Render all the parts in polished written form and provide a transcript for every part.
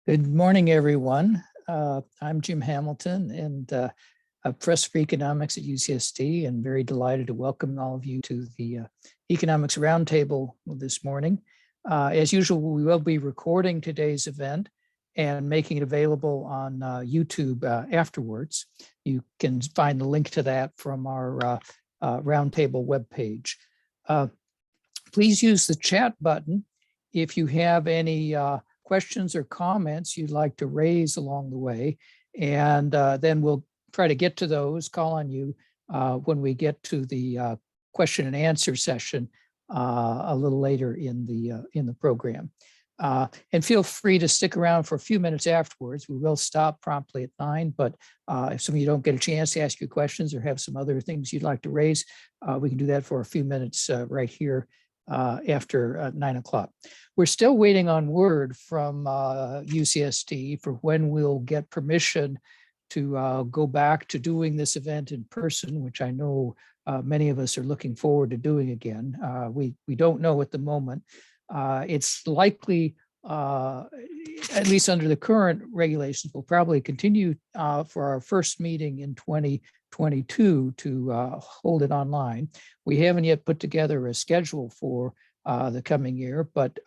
Good morning, everyone. I'm Jim Hamilton and a professor for economics at UCSD, and very delighted to welcome all of you to the Economics Roundtable this morning. As usual, we will be recording today's event and making it available on YouTube afterwards. You can find the link to that from our Roundtable webpage. Please use the chat button if you have any questions or comments you'd like to raise along the way, and then we'll try to get to those, call on you when we get to the question and answer session a little later in the program. And feel free to stick around for a few minutes afterwards. We will stop promptly at 9, but if some of you don't get a chance to ask your questions or have some other things you'd like to raise, we can do that for a few minutes right here after 9 o'clock. We're still waiting on word from UCSD for when we'll get permission to go back to doing this event in person, which I know many of us are looking forward to doing again. We don't know at the moment. It's likely, at least under the current regulations, we'll probably continue for our first meeting in 2022 to hold it online. We haven't yet put together a schedule for the coming year, but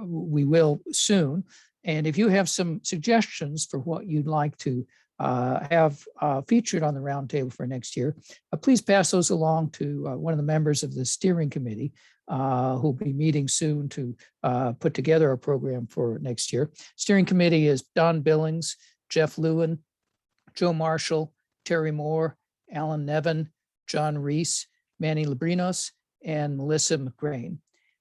we will soon. And if you have some suggestions for what you'd like to have featured on the roundtable for next year, please pass those along to one of the members of the steering committee who'll be meeting soon to put together a program for next year. Steering committee is Don Billings, Jeff Lewin, Joe Marshall, Terry Moore, Alan Nevin, John Reese, Manny Labrinos, and Melissa McGrain.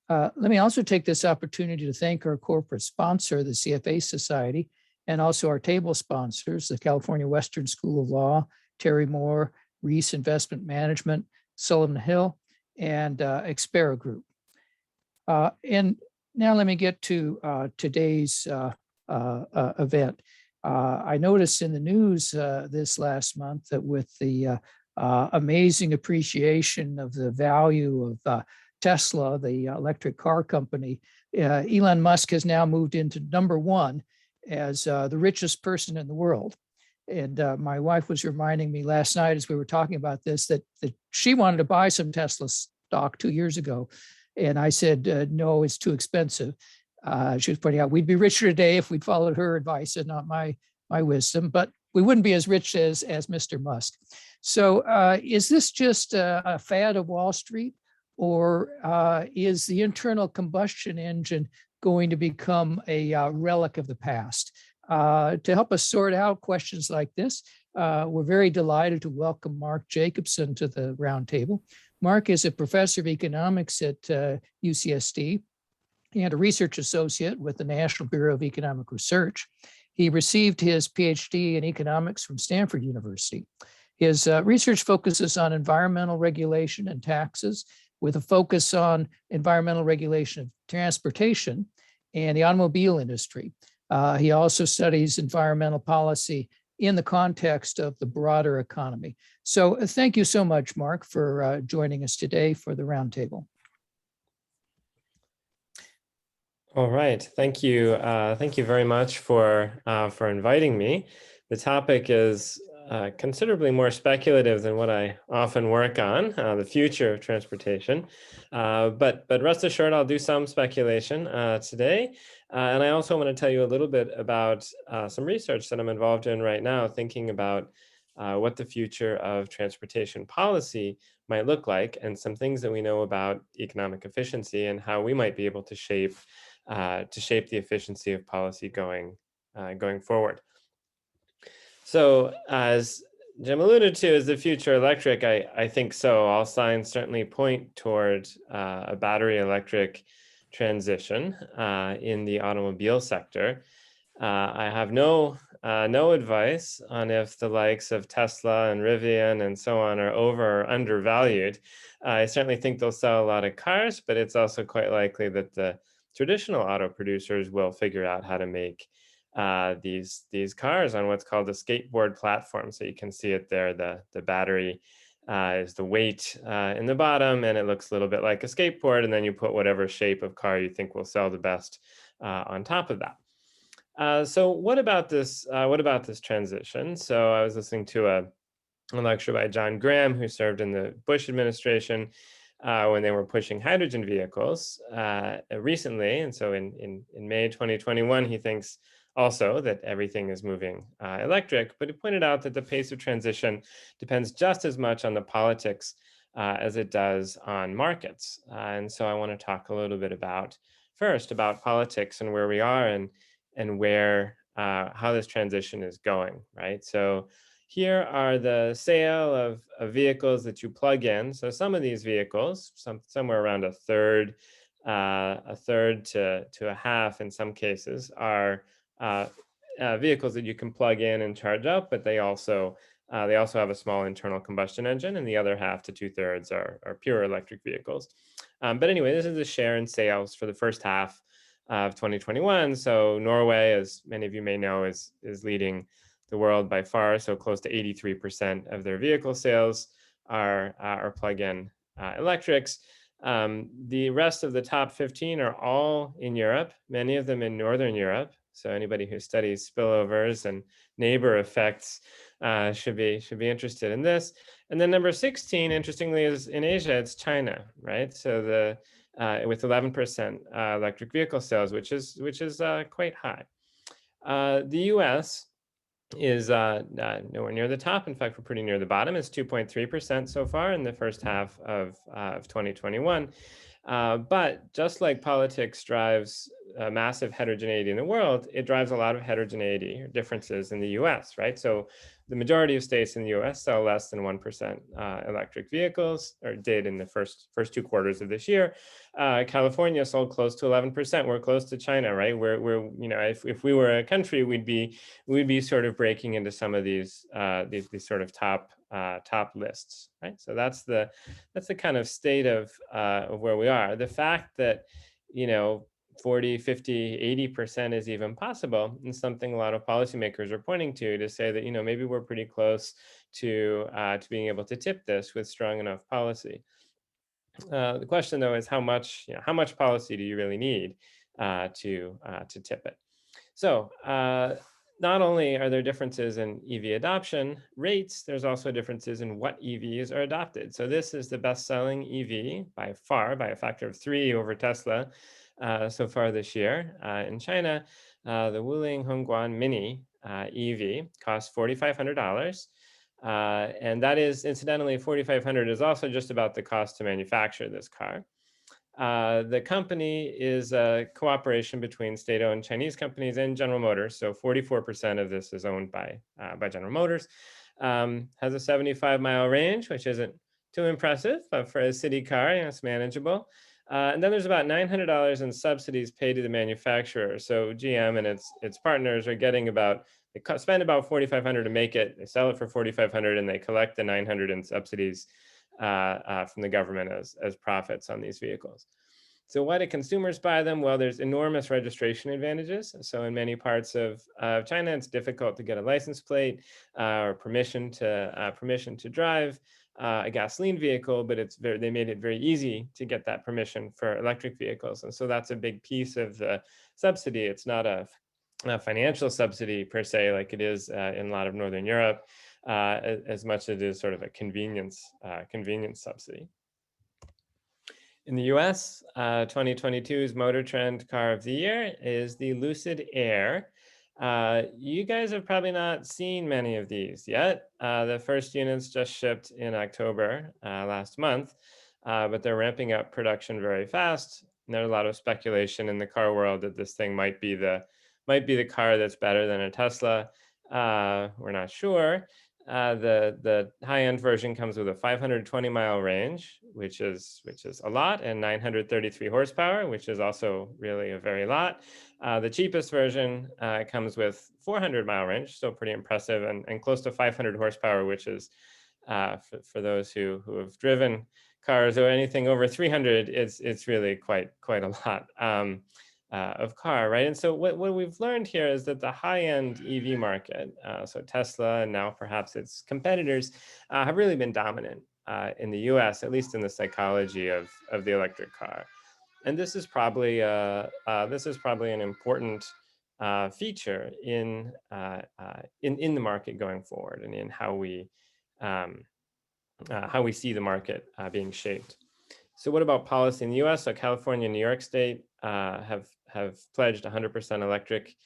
Let me also take this opportunity to thank our corporate sponsor, the CFA Society, and also our table sponsors, the California Western School of Law, Terry Moore, Reese Investment Management, Sullivan Hill, and Xpera Group. And now let me get to today's event. I noticed in the news this last month that with the amazing appreciation of the value of Tesla, the electric car company, Elon Musk has now moved into #1 as the richest person in the world. And my wife was reminding me last night as we were talking about this that she wanted to buy some Tesla stock 2 years ago. And I said, no, it's too expensive. She was pointing out we'd be richer today if we'd followed her advice and not my wisdom, but we wouldn't be as rich as Mr. Musk. So is this just a fad of Wall Street, or is the internal combustion engine going to become a relic of the past? To help us sort out questions like this, we're very delighted to welcome Mark Jacobson to the roundtable. Mark is a professor of economics at UCSD and a research associate with the National Bureau of Economic Research. He received his PhD in economics from Stanford University. His research focuses on environmental regulation and taxes, with a focus on environmental regulation of transportation and the automobile industry. He also studies environmental policy in the context of the broader economy. So thank you so much, Mark, for joining us today for the roundtable. All right, thank you. Thank you very much for inviting me. The topic is considerably more speculative than what I often work on, the future of transportation. But rest assured, I'll do some speculation today. And I also want to tell you a little bit about some research that I'm involved in right now, thinking about what the future of transportation policy might look like, and some things that we know about economic efficiency and how we might be able to shape the efficiency of policy going forward. So as Jim alluded to, is the future electric? I think so. All signs certainly point toward a battery electric transition in the automobile sector. I have no advice on if the likes of Tesla and Rivian and so on are over or undervalued. I certainly think they'll sell a lot of cars, but it's also quite likely that the traditional auto producers will figure out how to make these cars on what's called a skateboard platform. So you can see it there. The battery is the weight in the bottom, and it looks a little bit like a skateboard. And then you put whatever shape of car you think will sell the best on top of that. So what about this? What about this transition? So I was listening to a lecture by John Graham, who served in the Bush administration when they were pushing hydrogen vehicles recently. And so in May 2021, he thinks also that everything is moving electric, but he pointed out that the pace of transition depends just as much on the politics as it does on markets. And so I want to talk a little bit about first about politics and where we are and where how this transition is going, right? So here are the sale of vehicles that you plug in. So some of these vehicles, somewhere around a third to a half in some cases, are uh, vehicles that you can plug in and charge up, but they also have a small internal combustion engine, and the other half to 2/3 are pure electric vehicles. But anyway, this is the share in sales for the first half of 2021. So Norway, as many of you may know, is leading the world by far. So close to 83% of their vehicle sales are plug-in electrics. The rest of the top 15 are all in Europe, many of them in Northern Europe. So anybody who studies spillovers and neighbor effects should be interested in this. And then number 16, interestingly, is in Asia. It's China, right? So with 11% electric vehicle sales, which is quite high. The U.S. is nowhere near the top. In fact, we're pretty near the bottom. It's 2.3% so far in the first half of 2021. But just like politics drives massive heterogeneity in the world, it drives a lot of heterogeneity or differences in the US, right? So the majority of states in the US sell less than 1% electric vehicles, or did in the first 2 quarters of this year. California sold close to 11%. We're close to China, right? We're if we were a country, we'd be sort of breaking into some of these sort of top lists, right? So that's the kind of state of where we are. The fact that 40, 50, 80% is even possible, and something a lot of policymakers are pointing to say that maybe we're pretty close to being able to tip this with strong enough policy. The question though is how much policy do you really need to tip it? So not only are there differences in EV adoption rates, there's also differences in what EVs are adopted. So this is the best-selling EV by far, by a factor of 3 over Tesla so far this year. In China, the Wuling Hongguan Mini EV costs $4,500. And that is, incidentally, $4,500 is also just about the cost to manufacture this car. The company is a cooperation between state-owned Chinese companies and General Motors. So 44% of this is owned by General Motors. Has a 75-mile range, which isn't too impressive, but for a city car, it's manageable. And then there's about $900 in subsidies paid to the manufacturer. So GM and its partners are getting they spend about $4,500 to make it. They sell it for $4,500, and they collect the $900 in subsidies from the government as profits on these vehicles. So why do consumers buy them? Well, there's enormous registration advantages. So in many parts of China, it's difficult to get a license plate or permission to drive a gasoline vehicle, but they made it very easy to get that permission for electric vehicles. And so that's a big piece of the subsidy. It's not a financial subsidy per se, like it is in a lot of Northern Europe, as much as it is sort of a convenience subsidy. In the US, 2022's Motor Trend Car of the Year is the Lucid Air. You guys have probably not seen many of these yet. The first units just shipped in October last month, but they're ramping up production very fast. And there's a lot of speculation in the car world that this thing might be the car that's better than a Tesla. We're not sure. The high-end version comes with a 520-mile range, which is a lot, and 933 horsepower, which is also really a very lot. The cheapest version comes with 400-mile range, so pretty impressive, and close to 500 horsepower, which is for those who have driven cars or anything over 300, it's really quite a lot of car, right? And so what we've learned here is that the high-end EV market, so Tesla and now perhaps its competitors, have really been dominant in the US, at least in the psychology of the electric car. And this is probably an important feature in the market going forward, and in um, how we see the market being shaped. So what about policy in the US? So California and New York State have pledged 100% electric,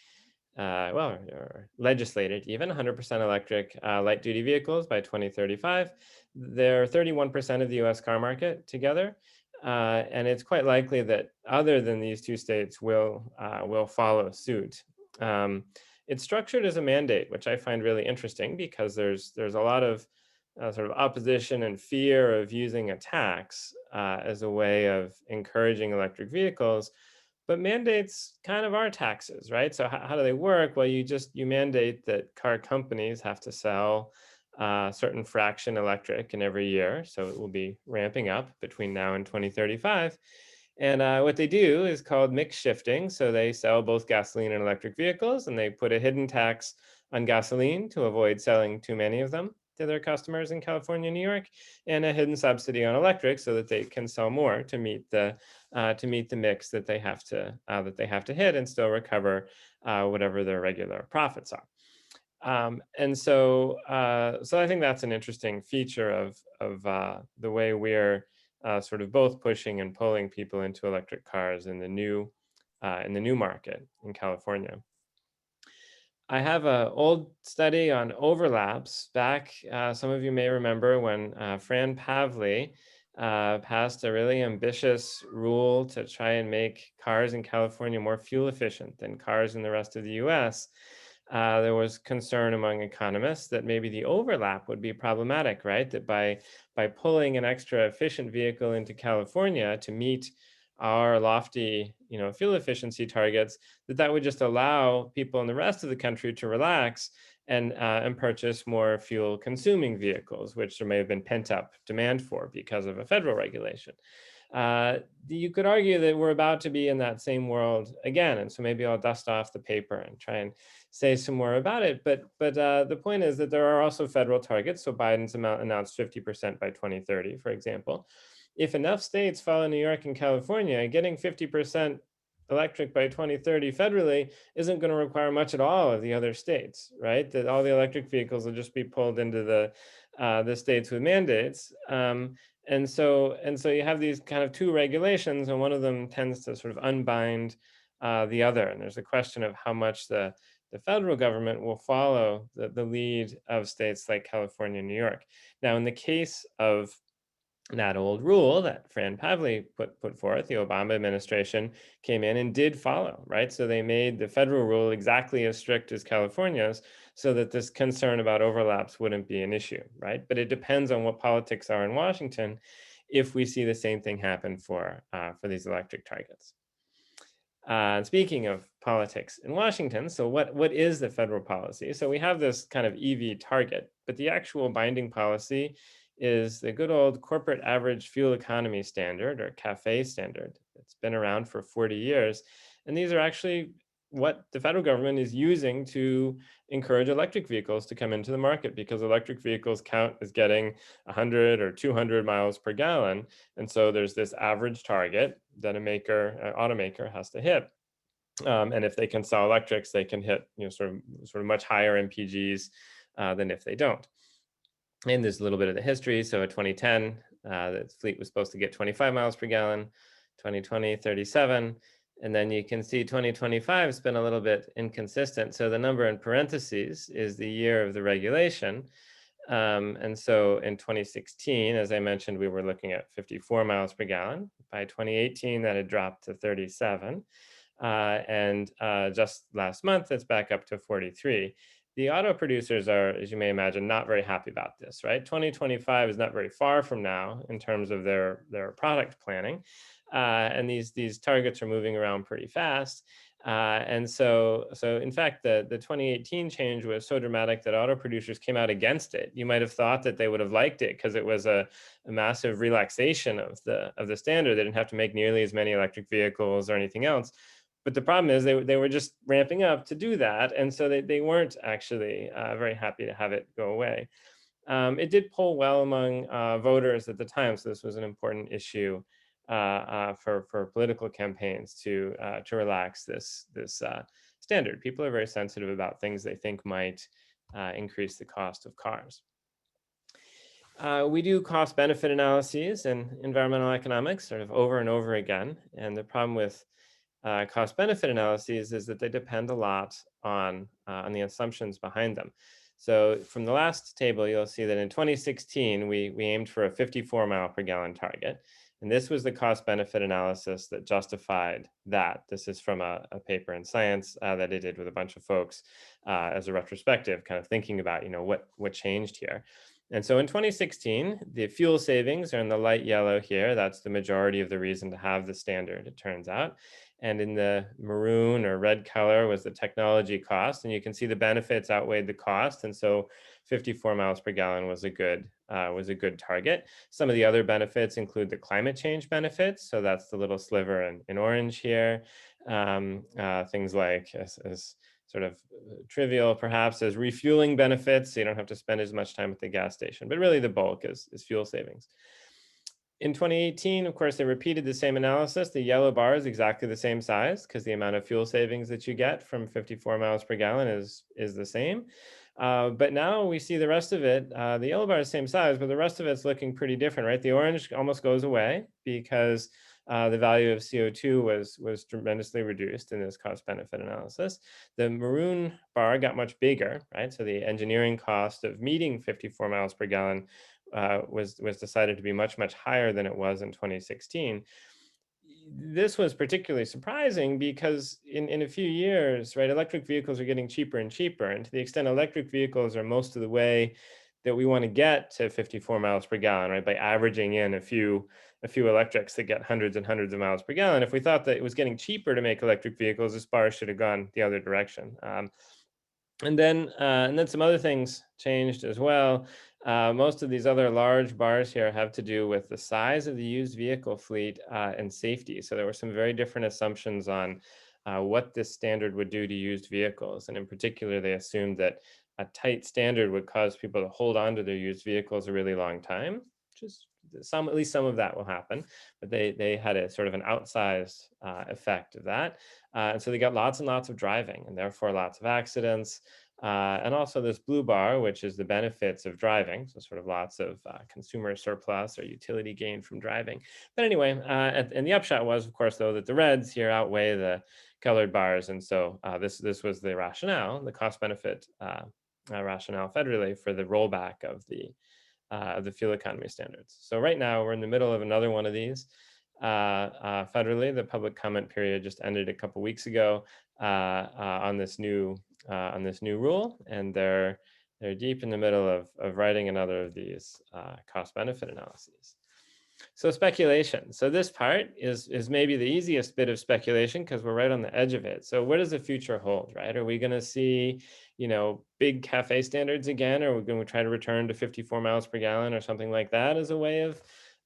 or legislated even 100% electric light duty vehicles by 2035. They're 31% of the US car market together. And it's quite likely that other than these two states will follow suit. Um, it's structured as a mandate, which I find really interesting because there's a lot of sort of opposition and fear of using a tax as a way of encouraging electric vehicles. But mandates kind of are taxes, right? So how do they work? Well, you mandate that car companies have to sell a certain fraction electric in every year. So it will be ramping up between now and 2035. And what they do is called mix shifting. So they sell both gasoline and electric vehicles, and they put a hidden tax on gasoline to avoid selling too many of them to their customers in California, New York, and a hidden subsidy on electric so that they can sell more to meet the mix that they have to hit and still recover whatever their regular profits are. So I think that's an interesting feature of the way we're sort of both pushing and pulling people into electric cars in the new market in California. I have an old study on overlaps back. Some of you may remember when Fran Pavley passed a really ambitious rule to try and make cars in California more fuel efficient than cars in the rest of the US. There was concern among economists that maybe the overlap would be problematic, right? That by pulling an extra efficient vehicle into California to meet our lofty, fuel efficiency targets, that would just allow people in the rest of the country to relax and purchase more fuel consuming vehicles, which there may have been pent up demand for because of a federal regulation. You could argue that we're about to be in that same world again, and so maybe I'll dust off the paper and try and say some more about it. But the point is that there are also federal targets. So Biden's announced 50% by 2030, for example. If enough states follow New York and California, getting 50% electric by 2030 federally isn't going to require much at all of the other states, right? That all the electric vehicles will just be pulled into the states with mandates. And so you have these kind of two regulations, and one of them tends to sort of unbind the other. And there's a question of how much the federal government will follow the lead of states like California and New York. Now, in the case of that old rule that Fran Pavley put forth, the Obama administration came in and did follow, right? So they made the federal rule exactly as strict as California's so that this concern about overlaps wouldn't be an issue, right? But it depends on what politics are in Washington if we see the same thing happen for these electric targets. Speaking of politics in Washington, so what is the federal policy? So we have this kind of EV target, but the actual binding policy is the good old corporate average fuel economy standard, or CAFE standard. It's been around for 40 years. And these are actually what the federal government is using to encourage electric vehicles to come into the market, because electric vehicles count as getting 100 or 200 miles per gallon. And so there's this average target that an automaker has to hit. And if they can sell electrics, they can hit sort of much higher MPGs than if they don't. And there's a little bit of the history. So in 2010, the fleet was supposed to get 25 miles per gallon, 2020, 37. And then you can see 2025 has been a little bit inconsistent. So the number in parentheses is the year of the regulation. And so in 2016, as I mentioned, we were looking at 54 miles per gallon. By 2018, that had dropped to 37. And just last month, it's back up to 43. The auto producers are, as you may imagine, not very happy about this, right? 2025 is not very far from now in terms of their product planning. And these targets are moving around pretty fast. And so in fact, the 2018 change was so dramatic that auto producers came out against it. You might have thought that they would have liked it because it was a massive relaxation of the standard. They didn't have to make nearly as many electric vehicles or anything else. But the problem is they were just ramping up to do that. And so they weren't actually very happy to have it go away. It did poll well among voters at the time. So this was an important issue for political campaigns to relax this standard. People are very sensitive about things they think might increase the cost of cars. We do cost-benefit analyses in environmental economics sort of over and over again. And the problem with cost-benefit analyses is that they depend a lot on the assumptions behind them. So from the last table, you'll see that in 2016, we aimed for a 54 mile per gallon target. And this was the cost-benefit analysis that justified that. This is from a paper in Science that I did with a bunch of folks as a retrospective, kind of thinking about, what changed here. And so in 2016, the fuel savings are in the light yellow here. That's the majority of the reason to have the standard, it turns out. And in the maroon or red color was the technology cost. And you can see the benefits outweighed the cost. And so 54 miles per gallon was a good target. Some of the other benefits include the climate change benefits. So that's the little sliver in orange here. Things like as sort of trivial perhaps as refueling benefits, so you don't have to spend as much time at the gas station, but really the bulk is fuel savings. In 2018, of course, they repeated the same analysis. The yellow bar is exactly the same size because the amount of fuel savings that you get from 54 miles per gallon is the same. But now we see the rest of it, the yellow bar is the same size, but the rest of it's looking pretty different, right? The orange almost goes away because the value of CO2 was tremendously reduced in this cost-benefit analysis. The maroon bar got much bigger, right? So the engineering cost of meeting 54 miles per gallon was decided to be much, much higher than it was in 2016. This was particularly surprising because in a few years, right, electric vehicles are getting cheaper and cheaper. And to the extent electric vehicles are most of the way that we want to get to 54 miles per gallon, right, by averaging in a few electrics that get hundreds and hundreds of miles per gallon. If we thought that it was getting cheaper to make electric vehicles, this bar should have gone the other direction. And then some other things changed as well. Most of these other large bars here have to do with the size of the used vehicle fleet and safety. So there were some very different assumptions on what this standard would do to used vehicles. And in particular, they assumed that a tight standard would cause people to hold on to their used vehicles a really long time, which is at least some of that will happen. But they had a sort of an outsized effect of that. And so they got lots and lots of driving and therefore lots of accidents. And also this blue bar, which is the benefits of driving. So sort of lots of consumer surplus or utility gain from driving. But anyway, and the upshot was, of course, though, that the reds here outweigh the colored bars. And so this was the rationale, the cost benefit rationale federally for the rollback of the fuel economy standards. So right now we're in the middle of another one of these. Federally, the public comment period just ended a couple weeks ago on this new rule, and they're deep in the middle of writing another of these cost-benefit analyses. So speculation. So this part is maybe the easiest bit of speculation because we're right on the edge of it. So what does the future hold, right? Are we going to see, big CAFE standards again? Or are we going to try to return to 54 miles per gallon or something like that as a way of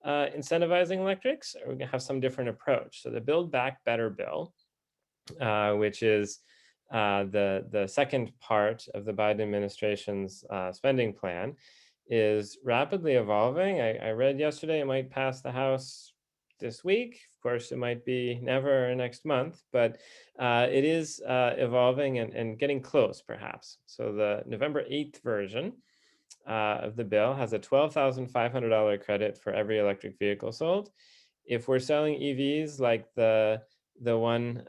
incentivizing electrics? Or are we going to have some different approach? So the Build Back Better bill, which is the second part of the Biden administration's spending plan, is rapidly evolving. I read yesterday it might pass the House this week. Of course, it might be never or next month, but it is evolving and getting close, perhaps. So the November 8th version of the bill has a $12,500 credit for every electric vehicle sold. If we're selling EVs like the one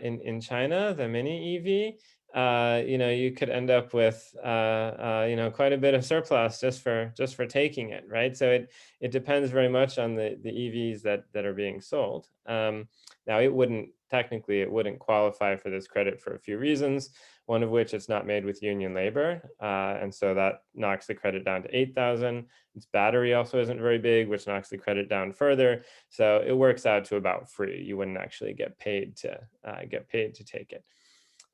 in China, the mini EV, you could end up with quite a bit of surplus just for taking it, right? So it depends very much on the EVs that are being sold. Now it wouldn't qualify for this credit for a few reasons. One of which it's not made with union labor, and so that knocks the credit down to 8,000. Its battery also isn't very big, which knocks the credit down further. So it works out to about free. You wouldn't actually get paid to take it.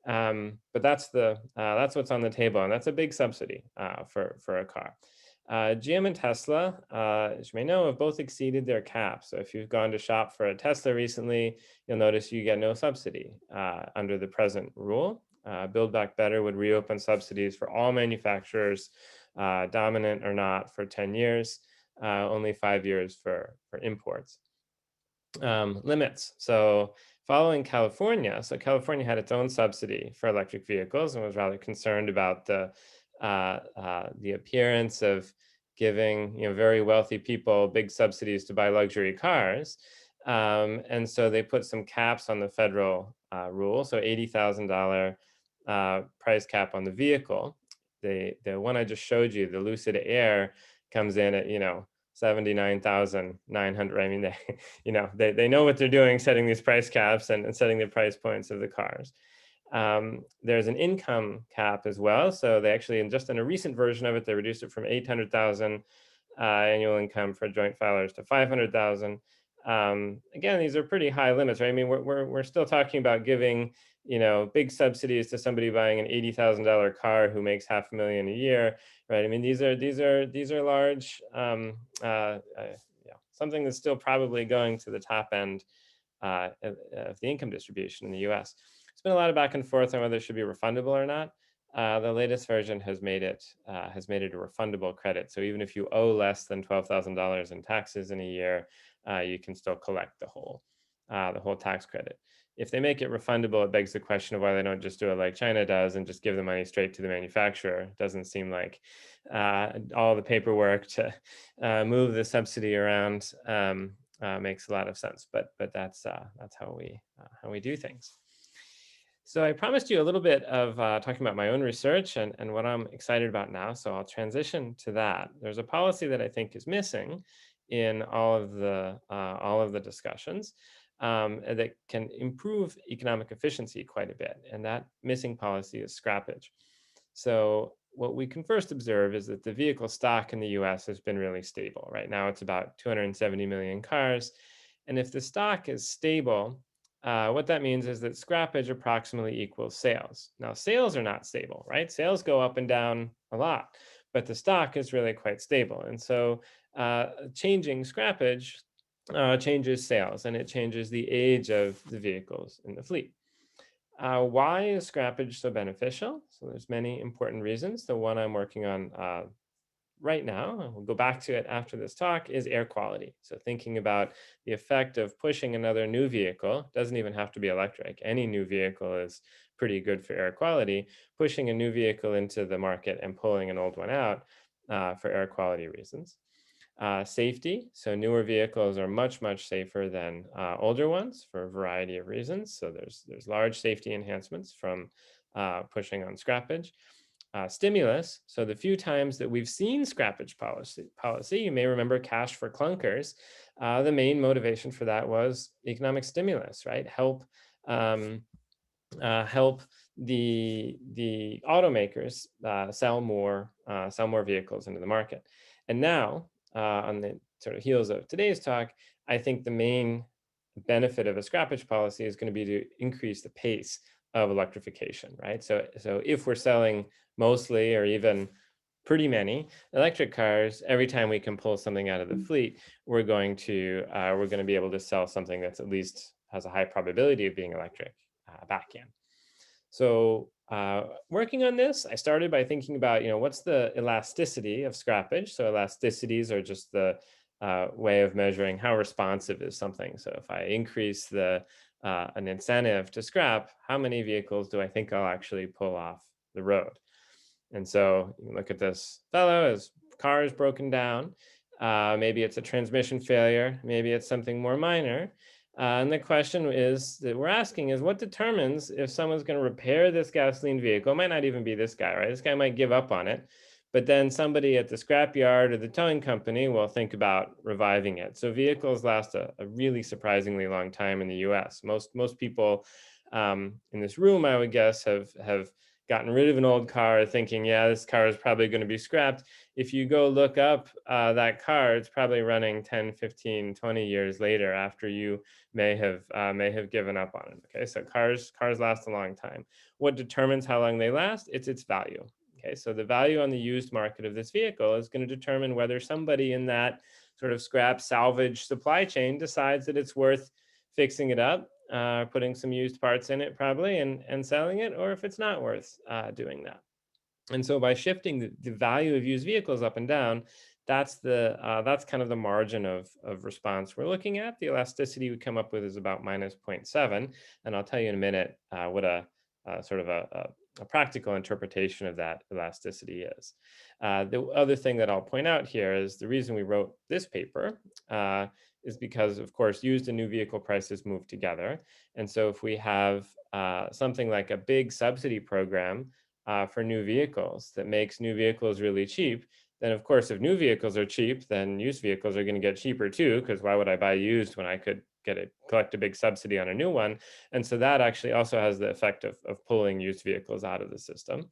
But that's what's on the table, and that's a big subsidy for a car. GM and Tesla, as you may know, have both exceeded their cap. So if you've gone to shop for a Tesla recently, you'll notice you get no subsidy under the present rule. Build Back Better would reopen subsidies for all manufacturers, dominant or not, for 10 years, only 5 years for imports. Limits. So following California. So California had its own subsidy for electric vehicles and was rather concerned about the appearance of giving very wealthy people big subsidies to buy luxury cars. And so they put some caps on the federal rule. So $80,000 price cap on the vehicle. The one I just showed you, the Lucid Air, comes in at 79,900. I mean, they know what they're doing, setting these price caps and setting the price points of the cars. There's an income cap as well. So they actually, just in a recent version of it, they reduced it from 800,000 annual income for joint filers to 500,000. Again, these are pretty high limits, right? I mean, we're still talking about giving big subsidies to somebody buying an $80,000 car who makes $500,000 a year, right? I mean, these are large, something that's still probably going to the top end of the income distribution in the U.S. It's been a lot of back and forth on whether it should be refundable or not. The latest version has made it a refundable credit. So even if you owe less than $12,000 in taxes in a year, you can still collect the whole tax credit. If they make it refundable, it begs the question of why they don't just do it like China does and just give the money straight to the manufacturer. It doesn't seem like all the paperwork to move the subsidy around makes a lot of sense. But that's how we do things. So I promised you a little bit of talking about my own research and what I'm excited about now. So I'll transition to that. There's a policy that I think is missing in all of the discussions that can improve economic efficiency quite a bit. And that missing policy is scrappage. So what we can first observe is that the vehicle stock in the US has been really stable. Right now it's about 270 million cars. And if the stock is stable, what that means is that scrappage approximately equals sales. Now, sales are not stable, right? Sales go up and down a lot, but the stock is really quite stable. And so changing scrappage changes sales, and it changes the age of the vehicles in the fleet. Why is scrappage so beneficial? So there's many important reasons. The one I'm working on right now, and we'll go back to it after this talk, is air quality. So thinking about the effect of pushing another new vehicle, doesn't even have to be electric. Any new vehicle is pretty good for air quality. Pushing a new vehicle into the market and pulling an old one out for air quality reasons. Safety, so newer vehicles are much safer than older ones for a variety of reasons. So there's large safety enhancements from pushing on scrappage. Stimulus, so the few times that we've seen scrappage policy, you may remember cash for clunkers. The main motivation for that was economic stimulus, right? Help the automakers sell more vehicles into the market. And now, on the sort of heels of today's talk, I think the main benefit of a scrappage policy is going to be to increase the pace of electrification, right? So if we're selling mostly or even pretty many electric cars, every time we can pull something out of the fleet, we're going to be able to sell something that's at least has a high probability of being electric back in. So working on this, I started by thinking about, what's the elasticity of scrappage? So elasticities are just the way of measuring how responsive is something. So if I increase an incentive to scrap, how many vehicles do I think I'll actually pull off the road? And so you look at this fellow, his car is broken down. Maybe it's a transmission failure. Maybe it's something more minor. And the question that we're asking is, what determines if someone's going to repair this gasoline vehicle? It might not even be this guy, right? This guy might give up on it, but then somebody at the scrapyard or the towing company will think about reviving it. So vehicles last a really surprisingly long time in the US. Most people in this room, I would guess, have gotten rid of an old car thinking, yeah, this car is probably going to be scrapped. If you go look up that car, it's probably running 10, 15, 20 years later after you may have given up on it. Okay, so cars last a long time. What determines how long they last? It's its value. Okay, so the value on the used market of this vehicle is going to determine whether somebody in that sort of scrap salvage supply chain decides that it's worth fixing it up, putting some used parts in it probably and selling it, or if it's not worth doing that. And so by shifting the value of used vehicles up and down, that's kind of the margin of response we're looking at. The elasticity we come up with is about minus 0.7, and I'll tell you in a minute what sort of a practical interpretation of that elasticity is. The other thing that I'll point out here is the reason we wrote this paper is because, of course, used and new vehicle prices move together. And so if we have something like a big subsidy program for new vehicles that makes new vehicles really cheap, then of course, if new vehicles are cheap, then used vehicles are going to get cheaper too, because why would I buy used when I could collect a big subsidy on a new one? And so that actually also has the effect of pulling used vehicles out of the system.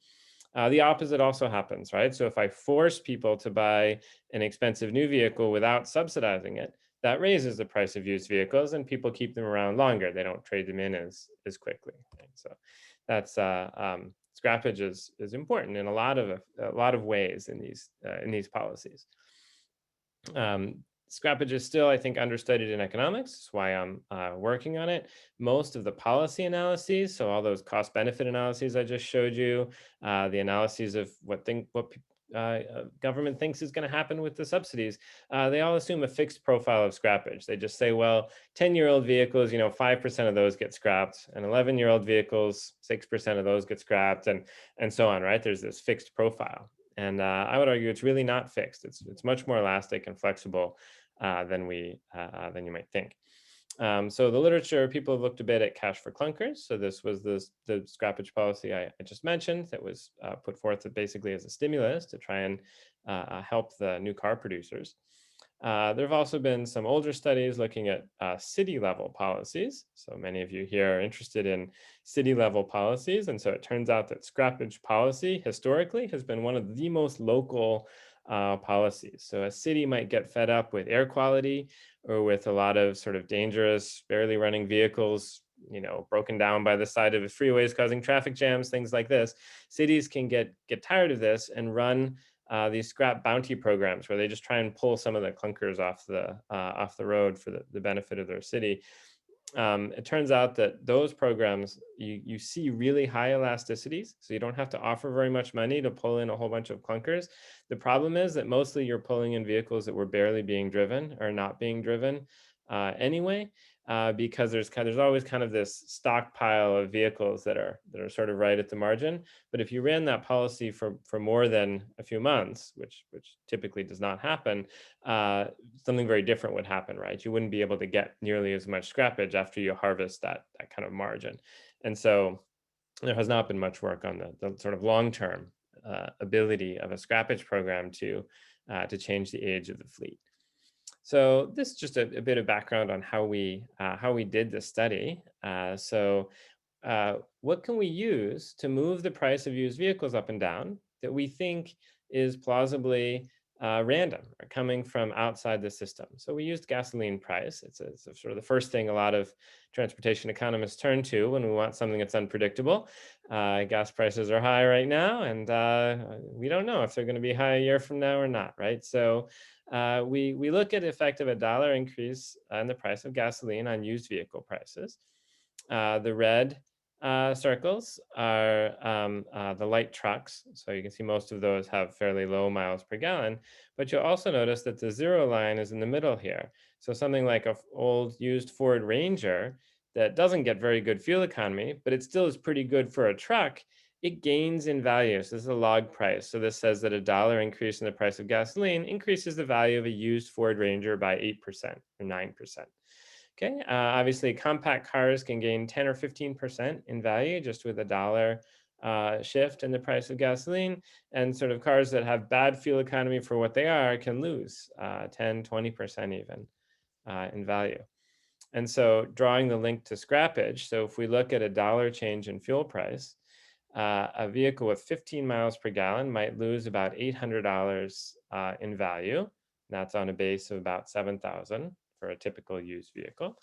The opposite also happens, right? So if I force people to buy an expensive new vehicle without subsidizing it, that raises the price of used vehicles, and people keep them around longer. They don't trade them in as quickly. Right? So that's scrappage is important in a lot of ways in these policies. Scrappage is still, I think, understudied in economics. That's why I'm working on it. Most of the policy analyses, so all those cost-benefit analyses I just showed you, the analyses of what government thinks is going to happen with the subsidies, they all assume a fixed profile of scrappage. They just say, well, 10-year-old vehicles, 5% of those get scrapped, and 11-year-old vehicles, 6% of those get scrapped, and so on, right? There's this fixed profile. And I would argue it's really not fixed. It's much more elastic and flexible than you might think. So the literature, people have looked a bit at cash for clunkers. So this was the scrappage policy I just mentioned that was put forth basically as a stimulus to try and help the new car producers. There have also been some older studies looking at city level policies. So many of you here are interested in city level policies. And so it turns out that scrappage policy historically has been one of the most local policies. So a city might get fed up with air quality or with a lot of sort of dangerous, barely running vehicles, broken down by the side of the freeways, causing traffic jams, things like this. Cities can get tired of this and run these scrap bounty programs where they just try and pull some of the clunkers off the road for the benefit of their city. It turns out that those programs, you see really high elasticities, so you don't have to offer very much money to pull in a whole bunch of clunkers. The problem is that mostly you're pulling in vehicles that were barely being driven or not being driven anyway, because there's always kind of this stockpile of vehicles that are sort of right at the margin. But if you ran that policy for more than a few months, which typically does not happen, something very different would happen, right? You wouldn't be able to get nearly as much scrappage after you harvest that kind of margin. And so there has not been much work on the sort of long-term ability of a scrappage program to change the age of the fleet. So this is just a bit of background on how we did this study. What can we use to move the price of used vehicles up and down that we think is plausibly random or coming from outside the system? So we used gasoline price. It's sort of the first thing a lot of transportation economists turn to when we want something that's unpredictable. Gas prices are high right now, and we don't know if they're going to be high a year from now or not, right? So we look at the effect of $1 increase in the price of gasoline on used vehicle prices. The red circles are the light trucks. So you can see most of those have fairly low miles per gallon, but you'll also notice that the zero line is in the middle here. So something like an old used Ford Ranger that doesn't get very good fuel economy, but it still is pretty good for a truck, it gains in value. So this is a log price. So this says that $1 increase in the price of gasoline increases the value of a used Ford Ranger by 8% or 9%. Okay, obviously compact cars can gain 10 or 15% in value just with $1 shift in the price of gasoline, and sort of cars that have bad fuel economy for what they are can lose 10, 20% even in value. And so drawing the link to scrappage, so if we look at $1 change in fuel price, a vehicle with 15 miles per gallon might lose about $800 in value. That's on a base of about 7,000 for a typical used vehicle.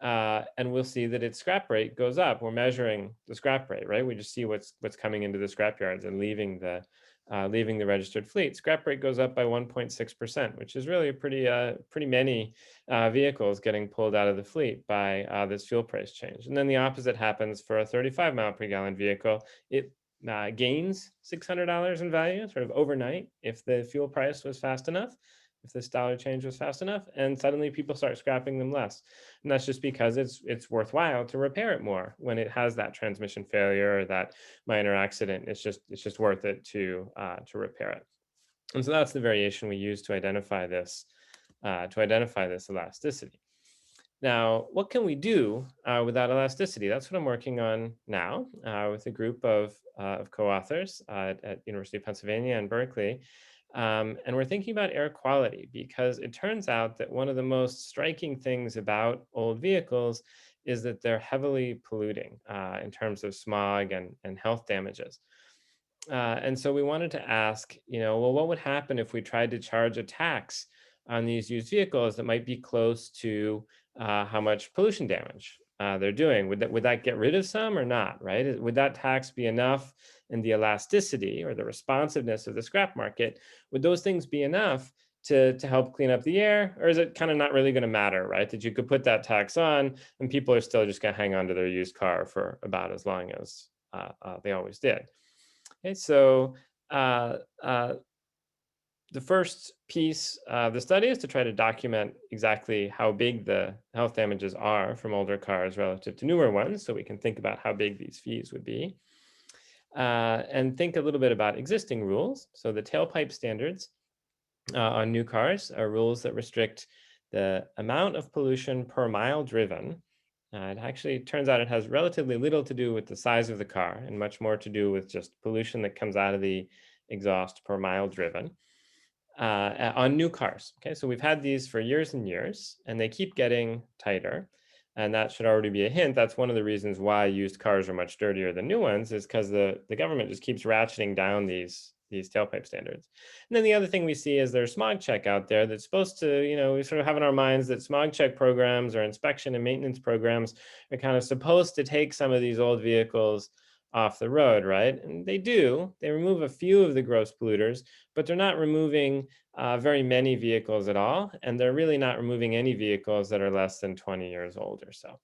And we'll see that its scrap rate goes up. We're measuring the scrap rate, right? We just see what's coming into the scrap yards and leaving the registered fleet. Scrap rate goes up by 1.6%, which is really a pretty many vehicles getting pulled out of the fleet by this fuel price change. And then the opposite happens for a 35 mile per gallon vehicle. It gains $600 in value sort of overnight if the fuel price was fast enough, if this dollar change was fast enough, and suddenly people start scrapping them less. And that's just because it's worthwhile to repair it more when it has that transmission failure or that minor accident. It's just worth it to repair it. And so that's the variation we use to identify this elasticity. Now, what can we do with that elasticity? That's what I'm working on now with a group of co-authors at University of Pennsylvania and Berkeley. And we're thinking about air quality because it turns out that one of the most striking things about old vehicles is that they're heavily polluting in terms of smog and health damages. And so we wanted to ask, well, what would happen if we tried to charge a tax on these used vehicles that might be close to how much pollution damage they're doing? Would that get rid of some or not, right? Would that tax be enough in the elasticity or the responsiveness of the scrap market? Would those things be enough to help clean up the air? Or is it kind of not really going to matter, right? That you could put that tax on and people are still just going to hang on to their used car for about as long as they always did. Okay, so uh, uh, the first piece of the study is to try to document exactly how big the health damages are from older cars relative to newer ones, so we can think about how big these fees would be. And think a little bit about existing rules. So the tailpipe standards on new cars are rules that restrict the amount of pollution per mile driven. It actually turns out it has relatively little to do with the size of the car and much more to do with just pollution that comes out of the exhaust per mile driven on new cars. Okay, so we've had these for years and years, and they keep getting tighter. And that should already be a hint. That's one of the reasons why used cars are much dirtier than new ones, is because the government just keeps ratcheting down these tailpipe standards. And then the other thing we see is there's smog check out there that's supposed to, we sort of have in our minds that smog check programs or inspection and maintenance programs are kind of supposed to take some of these old vehicles off the road, right? And they do. They remove a few of the gross polluters, but they're not removing very many vehicles at all. And they're really not removing any vehicles that are less than 20 years old or so.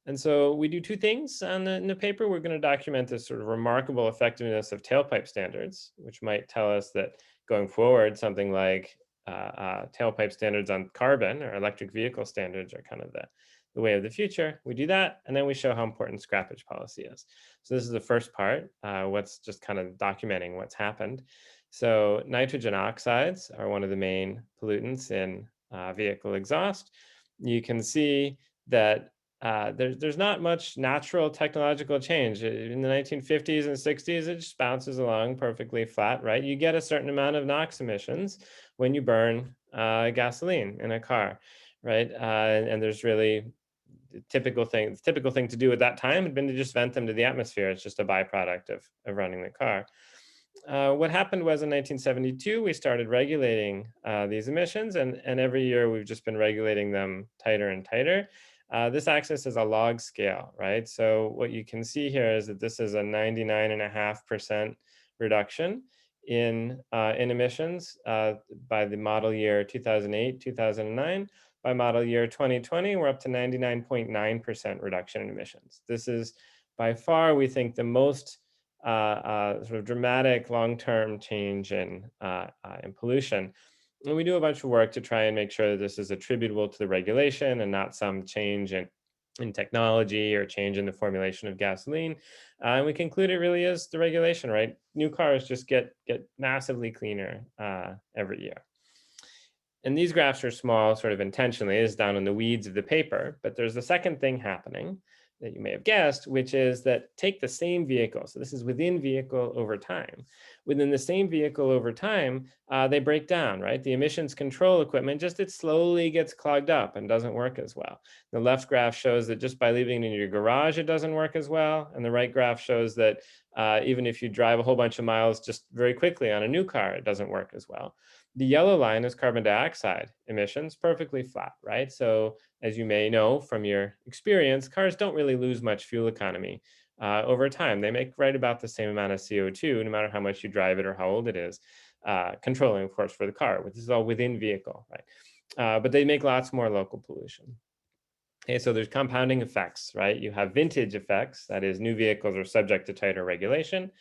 And so we do two things in the paper. We're going to document this sort of remarkable effectiveness of tailpipe standards, which might tell us that going forward, something like tailpipe standards on carbon or electric vehicle standards are kind of the way of the future. We do that, and then we show how important scrappage policy is. So this is the first part, what's just kind of documenting what's happened. So nitrogen oxides are one of the main pollutants in vehicle exhaust. You can see that there's not much natural technological change. In the 1950s and 60s, it just bounces along perfectly flat, right? You get a certain amount of NOx emissions when you burn gasoline in a car, right? And there's really the typical thing to do at that time had been to just vent them to the atmosphere. It's just a byproduct of running the car. What happened was in 1972, we started regulating these emissions, and every year we've just been regulating them tighter and tighter. This axis is a log scale, right? So what you can see here is that this is a 99.5% reduction in emissions by the model year 2008, 2009. By model year 2020, we're up to 99.9% reduction in emissions. This is by far, we think, the most sort of dramatic long-term change in pollution. And we do a bunch of work to try and make sure that this is attributable to the regulation and not some change in technology or change in the formulation of gasoline. And we conclude it really is the regulation, right? New cars just get massively cleaner every year. And these graphs are small sort of intentionally. It is down in the weeds of the paper, but there's a second thing happening that you may have guessed, which is that take the same vehicle. So this is within vehicle over time. Within the same vehicle over time, they break down, right? The emissions control equipment it slowly gets clogged up and doesn't work as well. The left graph shows that just by leaving it in your garage, it doesn't work as well. And the right graph shows that even if you drive a whole bunch of miles just very quickly on a new car, it doesn't work as well. The yellow line is carbon dioxide emissions, perfectly flat, right? So as you may know from your experience, cars don't really lose much fuel economy over time. They make right about the same amount of CO2, no matter how much you drive it or how old it is, controlling, of course, for the car. This is all within vehicle, right? But they make lots more local pollution. Okay, so there's compounding effects, right? You have vintage effects, that is, new vehicles are subject to tighter regulation,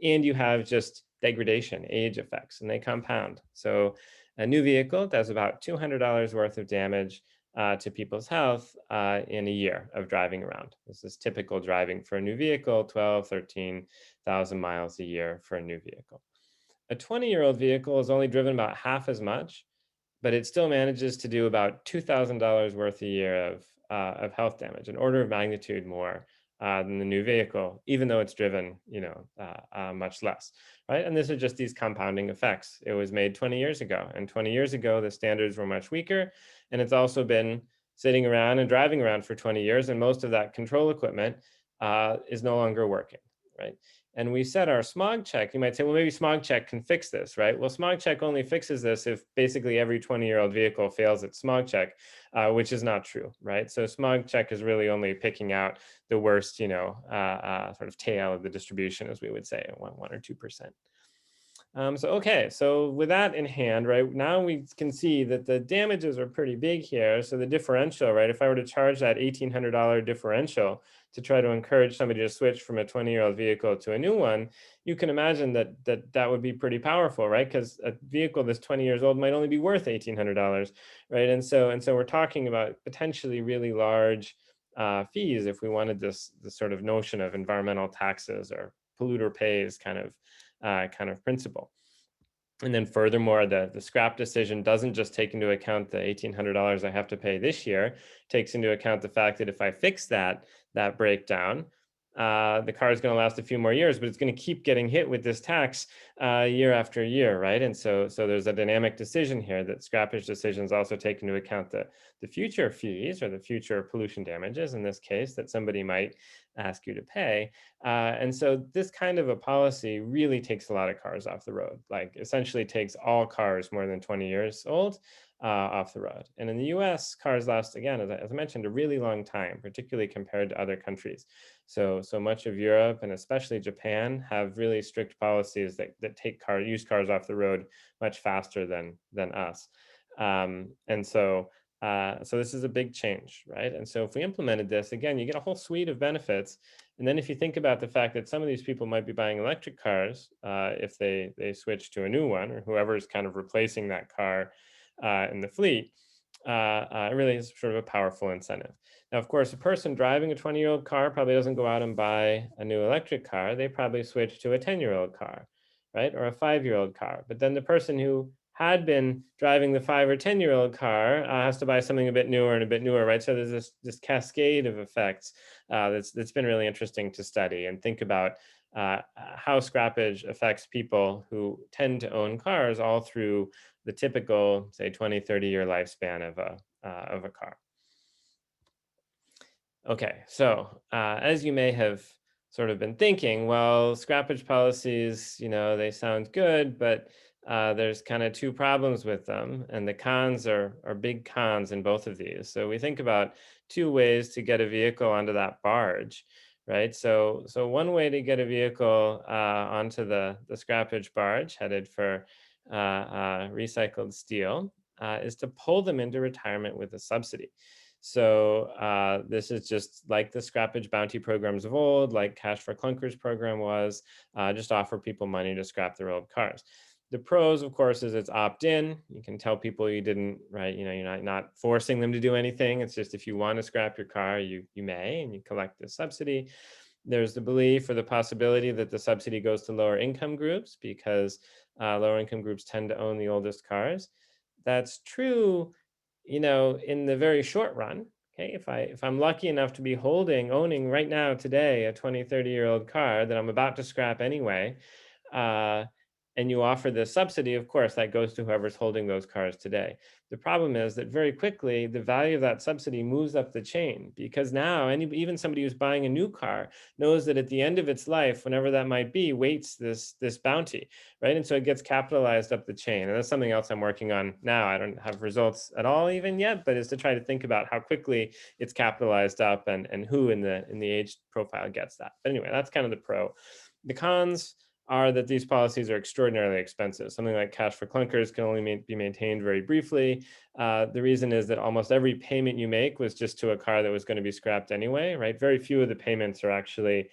and you have just degradation, age effects, and they compound. So a new vehicle does about $200 worth of damage to people's health in a year of driving around. This is typical driving for a new vehicle, 12, 13,000 miles a year for a new vehicle. A 20-year-old vehicle is only driven about half as much, but it still manages to do about $2,000 worth a year of health damage, an order of magnitude more than the new vehicle, even though it's driven, much less, right? And this are just these compounding effects. It was made 20 years ago, and 20 years ago, the standards were much weaker, and it's also been sitting around and driving around for 20 years, and most of that control equipment is no longer working, right? And we set our smog check. You might say, well, maybe smog check can fix this, right? Well, smog check only fixes this if basically every 20-year-old vehicle fails its smog check, which is not true, right? So smog check is really only picking out the worst, sort of tail of the distribution, as we would say, 1 or 2%. So with that in hand, right, now we can see that the damages are pretty big here. So the differential, right, if I were to charge that $1,800 differential to try to encourage somebody to switch from a 20-year-old vehicle to a new one, you can imagine that would be pretty powerful, right? Because a vehicle that's 20 years old might only be worth $1,800, right? And so we're talking about potentially really large fees if we wanted this sort of notion of environmental taxes or polluter pays kind of principle. And then furthermore, the scrap decision doesn't just take into account the $1,800 I have to pay this year, it takes into account the fact that if I fix that breakdown, the car is going to last a few more years, but it's going to keep getting hit with this tax year after year, right? And so there's a dynamic decision here that scrappage decisions also take into account the future fees or the future pollution damages, in this case, that somebody might ask you to pay. And so this kind of a policy really takes a lot of cars off the road, like essentially takes all cars more than 20 years old off the road. And in the US, cars last, again, as I mentioned, a really long time, particularly compared to other countries. So much of Europe and especially Japan have really strict policies that take used cars off the road much faster than us. So this is a big change, right? And so if we implemented this, again, you get a whole suite of benefits. And then if you think about the fact that some of these people might be buying electric cars if they switch to a new one, or whoever is kind of replacing that car in the fleet, it really is sort of a powerful incentive. Now, of course, a person driving a 20-year-old car probably doesn't go out and buy a new electric car. They probably switch to a 10-year-old car, right? Or a 5-year-old car. But then the person who had been driving the 5 or 10-year-old car has to buy something a bit newer and a bit newer, right? So there's this cascade of effects that's been really interesting to study and think about how scrappage affects people who tend to own cars all through the typical, say, 20, 30-year lifespan of a car. Okay, so as you may have sort of been thinking, well, scrappage policies, they sound good, but there's kind of two problems with them, and the cons are big cons in both of these. So we think about two ways to get a vehicle onto that barge, right? So one way to get a vehicle onto the scrappage barge headed for recycled steel is to pull them into retirement with a subsidy. So this is just like the scrappage bounty programs of old, like Cash for Clunkers program was, just offer people money to scrap their old cars. The pros, of course, is it's opt-in. You can tell people you didn't, right? You're not forcing them to do anything. It's just if you want to scrap your car, you may, and you collect the subsidy. There's the belief or the possibility that the subsidy goes to lower income groups because lower income groups tend to own the oldest cars. That's true, in the very short run. Okay, if I'm lucky enough to be owning right now today a 20, 30-year-old car that I'm about to scrap anyway, and you offer the subsidy, of course, that goes to whoever's holding those cars today. The problem is that very quickly, the value of that subsidy moves up the chain because now even somebody who's buying a new car knows that at the end of its life, whenever that might be, waits this bounty, right? And so it gets capitalized up the chain. And that's something else I'm working on now. I don't have results at all even yet, but is to try to think about how quickly it's capitalized up and who in the age profile gets that. But anyway, that's kind of the pro. The cons are that these policies are extraordinarily expensive. Something like cash for clunkers can only be maintained very briefly. The reason is that almost every payment you make was just to a car that was going to be scrapped anyway, right? Very few of the payments are actually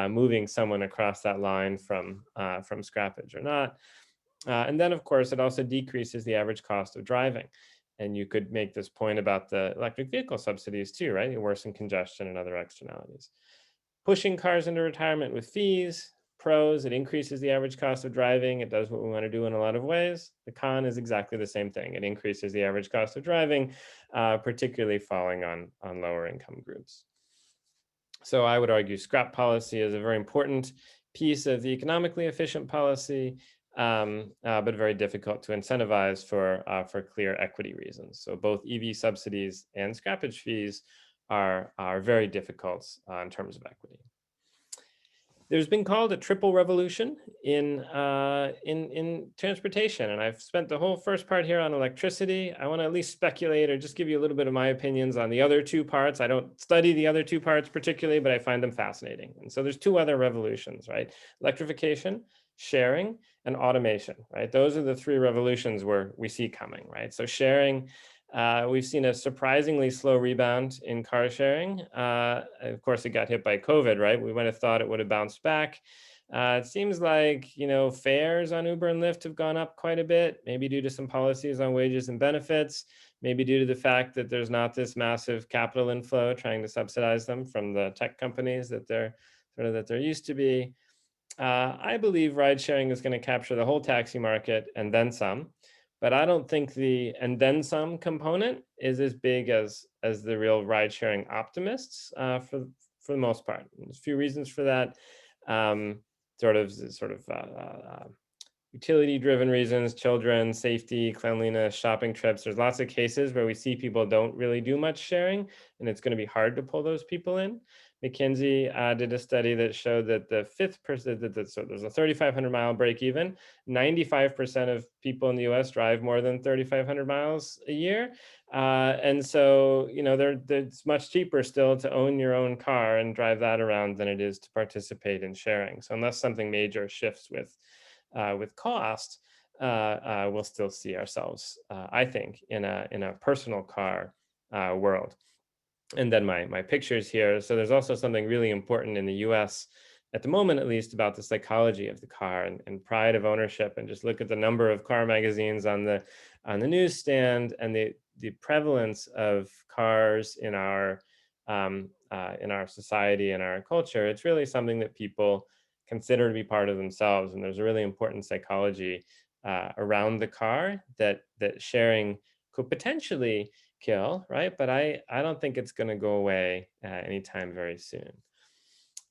moving someone across that line from scrappage or not. And then, of course, it also decreases the average cost of driving. And you could make this point about the electric vehicle subsidies too, right? You worsen congestion and other externalities. Pushing cars into retirement with fees, pros, it increases the average cost of driving. It does what we want to do in a lot of ways. The con is exactly the same thing. It increases the average cost of driving, particularly falling on lower income groups. So I would argue scrap policy is a very important piece of the economically efficient policy, but very difficult to incentivize for clear equity reasons. So both EV subsidies and scrappage fees are very difficult in terms of equity. There's been called a triple revolution in transportation, and I've spent the whole first part here on electricity. I want to at least speculate or just give you a little bit of my opinions on the other two parts. I don't study the other two parts particularly, but I find them fascinating. And so there's two other revolutions, right? Electrification, sharing, and automation, right? Those are the three revolutions where we see coming, right? So sharing. We've seen a surprisingly slow rebound in car sharing. Of course, it got hit by COVID, right? We might have thought it would have bounced back. It seems like, fares on Uber and Lyft have gone up quite a bit, maybe due to some policies on wages and benefits, maybe due to the fact that there's not this massive capital inflow trying to subsidize them from the tech companies that there used to be. I believe ride sharing is going to capture the whole taxi market and then some. But I don't think the and then some component is as big as the real ride sharing optimists for the most part. There's a few reasons for that. Sort of utility driven reasons, children, safety, cleanliness, shopping trips. There's lots of cases where we see people don't really do much sharing, and it's going to be hard to pull those people in. McKinsey did a study that showed that the fifth person, so there's a 3,500 mile break even. 95% of people in the US drive more than 3,500 miles a year. And so, it's much cheaper still to own your own car and drive that around than it is to participate in sharing. So unless something major shifts with cost, we'll still see ourselves, I think, in a personal car world. And then my pictures here. So there's also something really important in the US at the moment, at least, about the psychology of the car and pride of ownership. And just look at the number of car magazines on the newsstand and the prevalence of cars in our society and our culture. It's really something that people consider to be part of themselves. And there's a really important psychology around the car that sharing could potentially kill, right? But I don't think it's going to go away anytime very soon.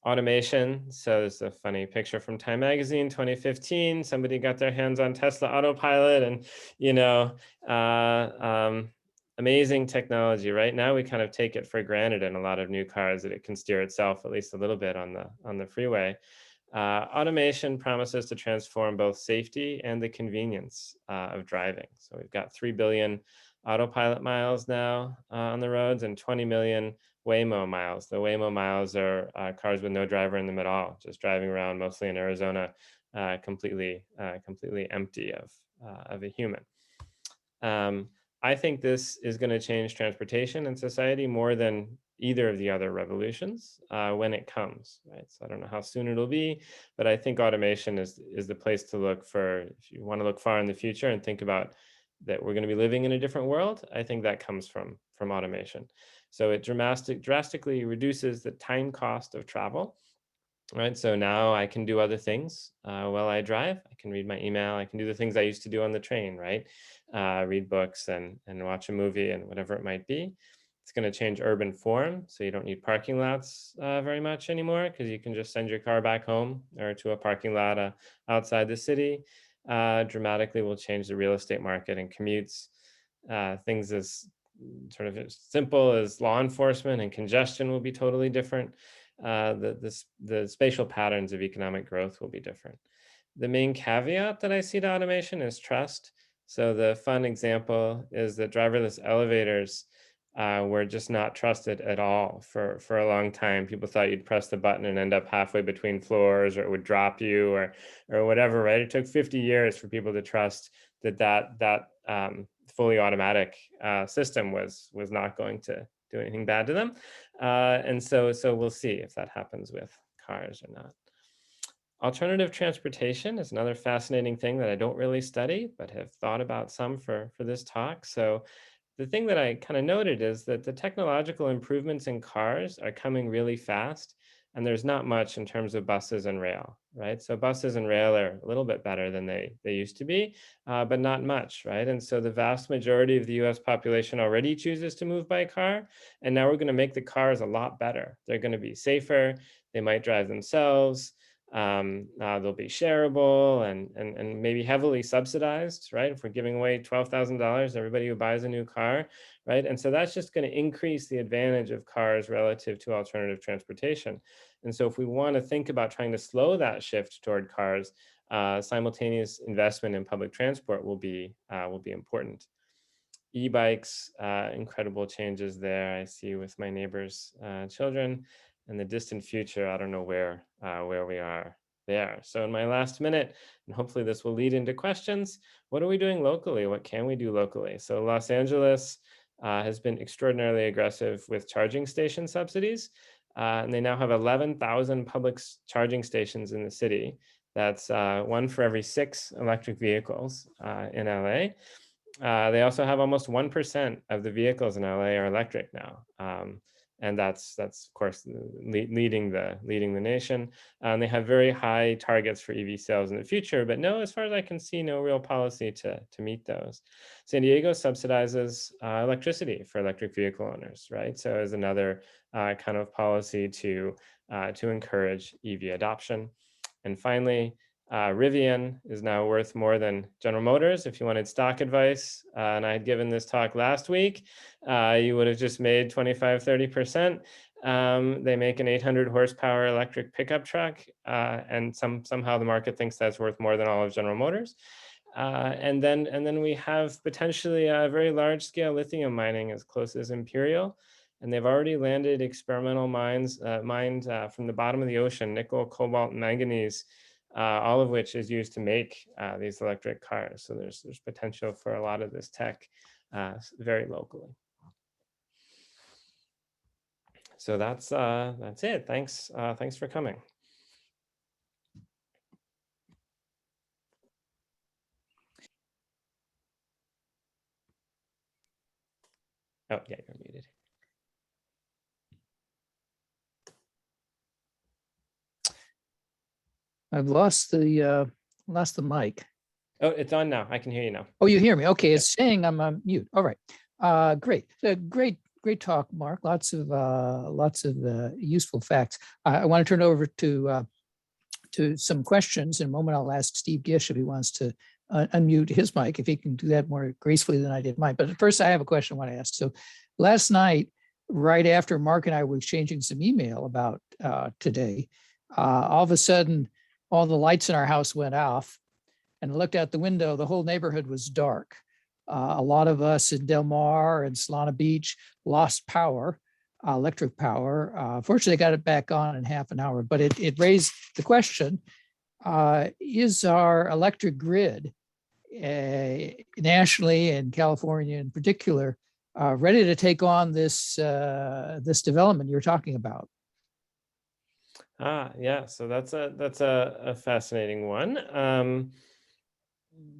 Automation. So there's a funny picture from Time Magazine, 2015. Somebody got their hands on Tesla Autopilot, and amazing technology. Right now, we kind of take it for granted in a lot of new cars that it can steer itself at least a little bit on the freeway. Automation promises to transform both safety and the convenience of driving. So we've got 3 billion Autopilot miles now on the roads and 20 million Waymo miles. The Waymo miles are cars with no driver in them at all, just driving around mostly in Arizona, completely empty of a human. I think this is going to change transportation and society more than either of the other revolutions when it comes, right? So I don't know how soon it'll be, but I think automation is the place to look for if you want to look far in the future and think about that we're going to be living in a different world. I think that comes from automation. So it drastically reduces the time cost of travel, right? So now I can do other things while I drive. I can read my email. I can do the things I used to do on the train, right? Read books and watch a movie and whatever it might be. It's going to change urban form. So you don't need parking lots very much anymore because you can just send your car back home or to a parking lot outside the city. Dramatically will change the real estate market and commutes. Things as sort of as simple as law enforcement and congestion will be totally different. The spatial patterns of economic growth will be different. The main caveat that I see to automation is trust. So the fun example is that driverless elevators were just not trusted at all for a long time. People thought you'd press the button and end up halfway between floors, or it would drop you, or whatever, right? It took 50 years for people to trust that fully automatic system was not going to do anything bad to them. And so we'll see if that happens with cars or not. Alternative transportation is another fascinating thing that I don't really study, but have thought about some for this talk. So the thing that I kind of noted is that the technological improvements in cars are coming really fast, and there's not much in terms of buses and rail, right? So buses and rail are a little bit better than they used to be, but not much, right? And so the vast majority of the US population already chooses to move by car, and now we're going to make the cars a lot better. They're going to be safer, they might drive themselves, they'll be shareable and maybe heavily subsidized, right? If we're giving away $12,000, everybody who buys a new car, right? And so that's just going to increase the advantage of cars relative to alternative transportation. And so if we want to think about trying to slow that shift toward cars, simultaneous investment in public transport will be important. E-bikes, incredible changes there I see with my neighbors' children. In the distant future, I don't know where we are there. So in my last minute, and hopefully this will lead into questions, what are we doing locally? What can we do locally? So Los Angeles has been extraordinarily aggressive with charging station subsidies. And they now have 11,000 public charging stations in the city. That's one for every 6 electric vehicles in LA. They also have almost 1% of the vehicles in LA are electric now. And that's of course leading the nation. They have very high targets for EV sales in the future, but no, as far as I can see, no real policy to meet those. San Diego subsidizes electricity for electric vehicle owners, right? So as another kind of policy to encourage EV adoption. And finally, Rivian is now worth more than General Motors. If you wanted stock advice, and I had given this talk last week, you would have just made 25, 30%. They make an 800 horsepower electric pickup truck, and somehow the market thinks that's worth more than all of General Motors. And then we have potentially a very large scale lithium mining as close as Imperial. And they've already landed experimental mines mined from the bottom of the ocean, nickel, cobalt, and manganese, all of which is used to make these electric cars. So there's potential for a lot of this tech very locally. So that's it. Thanks for coming. Oh yeah, you're muted. I've lost the mic. Oh, it's on now. I can hear you now. Oh, you hear me? Okay, it's saying I'm on mute. All right, great, great talk, Mark. Lots of useful facts. I want to turn over to some questions. In a moment, I'll ask Steve Gish if he wants to unmute his mic, if he can do that more gracefully than I did mine. But first, I have a question I want to ask. So last night, right after Mark and I were exchanging some email about today, all of a sudden, all the lights in our house went off, and I looked out the window, the whole neighborhood was dark. A lot of us in Del Mar and Solana Beach lost power, electric power. Fortunately, I got it back on in half an hour, but it raised the question, is our electric grid nationally and California in particular ready to take on this development you're talking about? Yeah, so that's a fascinating one.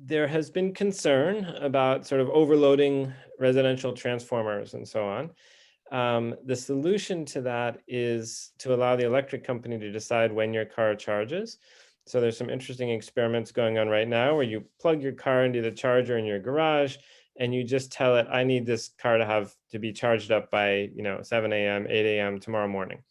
There has been concern about sort of overloading residential transformers and so on. The solution to that is to allow the electric company to decide when your car charges. So there's some interesting experiments going on right now where you plug your car into the charger in your garage and you just tell it, I need this car to be charged up by 7 a.m., 8 a.m. tomorrow morning.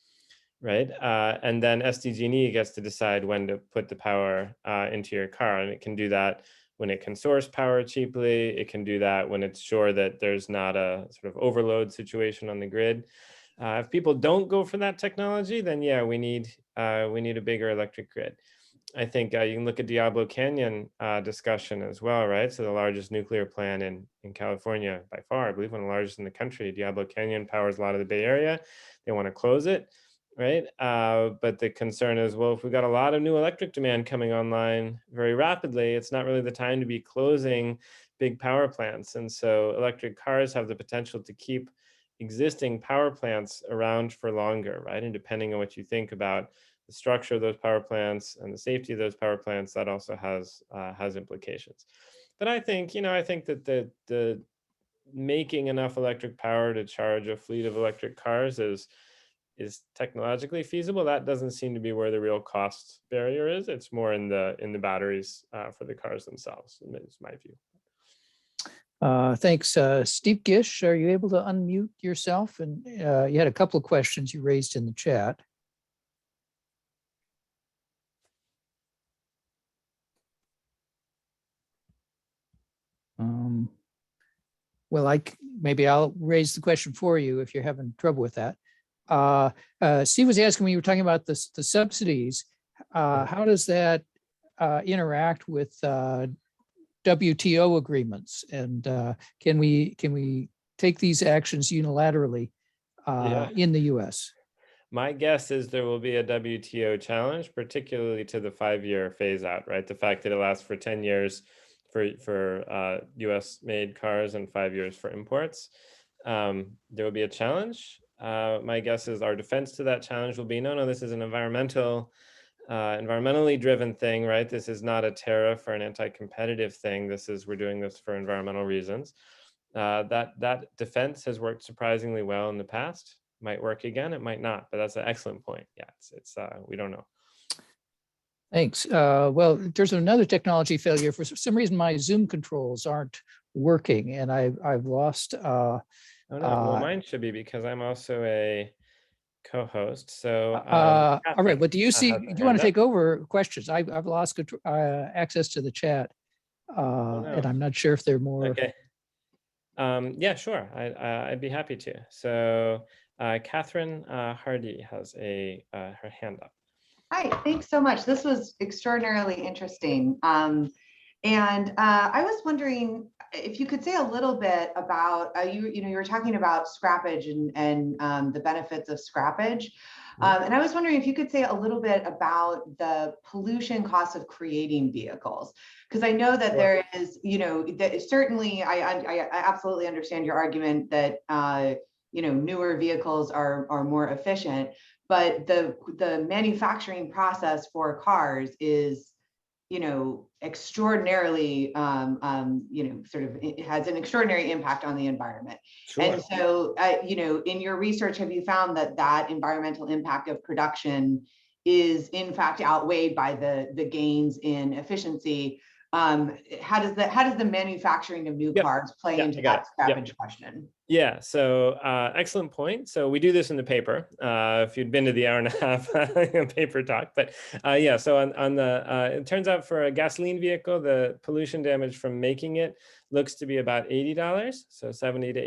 Right. And then SDG&E gets to decide when to put the power into your car. And it can do that when it can source power cheaply. It can do that when it's sure that there's not a sort of overload situation on the grid. If people don't go for that technology, then yeah, we need a bigger electric grid. I think you can look at Diablo Canyon discussion as well, right? So the largest nuclear plant in California by far, I believe one of the largest in the country. Diablo Canyon powers a lot of the Bay Area. They want to close it, right? But the concern is, well, if we've got a lot of new electric demand coming online very rapidly, it's not really the time to be closing big power plants. And so electric cars have the potential to keep existing power plants around for longer, right? And depending on what you think about the structure of those power plants and the safety of those power plants, that also has implications. But I think, I think that the making enough electric power to charge a fleet of electric cars is technologically feasible. That doesn't seem to be where the real cost barrier is. It's more in the batteries for the cars themselves. Is my view. Thanks. Steve Gish, are you able to unmute yourself? And you had a couple of questions you raised in the chat. Well, maybe I'll raise the question for you if you're having trouble with that. Steve was asking, when you were talking about the subsidies, how does that interact with WTO agreements? And can we take these actions unilaterally in the US? My guess is there will be a WTO challenge, particularly to the 5-year phase out, right? The fact that it lasts for 10 years for US made cars and 5 years for imports. There will be a challenge. My guess is our defense to that challenge will be, no, this is an environmentally driven thing, right? This is not a tariff or an anti-competitive thing. We're doing this for environmental reasons. That defense has worked surprisingly well in the past. Might work again, it might not, but that's an excellent point. Yeah, we don't know. Thanks. Well, there's another technology failure. For some reason, my Zoom controls aren't working, and I've lost. Oh no, well, mine should be, because I'm also a co-host. So all right, but do you want to take over questions? I've lost access to the chat, and I'm not sure if they're more. Okay. Yeah, sure. I'd be happy to. So Catherine Hardy has her hand up. Hi, thanks so much. This was extraordinarily interesting. And I was wondering if you could say a little bit about, you were talking about scrappage and the benefits of scrappage. And I was wondering if you could say a little bit about the pollution costs of creating vehicles, because I know that there is, that certainly I absolutely understand your argument that, newer vehicles are more efficient, but the manufacturing process for cars is, extraordinarily, it has an extraordinary impact on the environment. Sure. And so, in your research, have you found that environmental impact of production is in fact outweighed by the gains in efficiency? How does the manufacturing of new cars play into that scrappage question? Yeah, so excellent point. So we do this in the paper. If you'd been to the hour and a half paper talk, but yeah. So on the it turns out for a gasoline vehicle, the pollution damage from making it looks to be about $80, so $70 to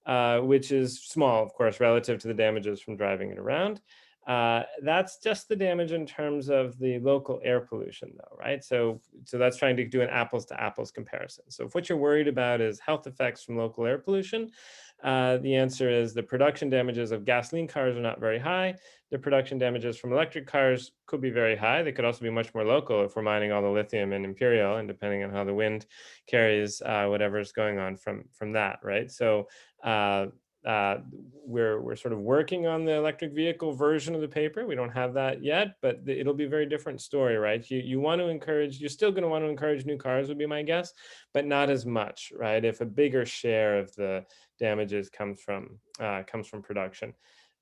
$80, which is small, of course, relative to the damages from driving it around. That's just the damage in terms of the local air pollution, though, right? So that's trying to do an apples to apples comparison. So if what you're worried about is health effects from local air pollution, the answer is the production damages of gasoline cars are not very high. The production damages from electric cars could be very high. They could also be much more local if we're mining all the lithium in Imperial, and depending on how the wind carries whatever's going on from that, right? So we're sort of working on the electric vehicle version of the paper. We don't have that yet, but it'll be a very different story, right? You're still going to want to encourage new cars, would be my guess, but not as much, right? If a bigger share of the damages comes from production.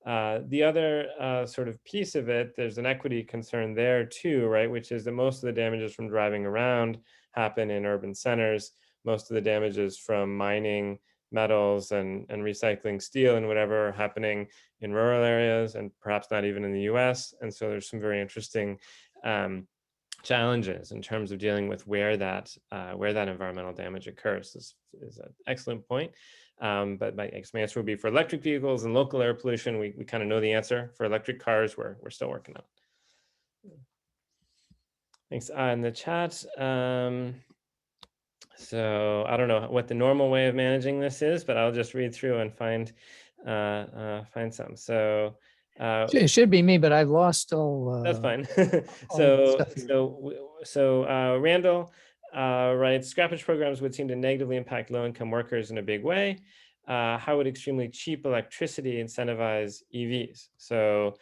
The other sort of piece of it, there's an equity concern there too, right? Which is that most of the damages from driving around happen in urban centers. Most of the damages from mining metals and recycling steel and whatever are happening in rural areas, and perhaps not even in the US. And so there's some very interesting challenges in terms of dealing with where that environmental damage occurs. This is an excellent point. But my answer would be for electric vehicles and local air pollution, we kind of know the answer. For electric cars, we're still working on it. Thanks. In the chat, so I don't know what the normal way of managing this is, but I'll just read through and find some. So It should be me, but I've lost all. that's fine. all stuff here. Randall writes, scrappage programs would seem to negatively impact low-income workers in a big way. How would extremely cheap electricity incentivize EVs? So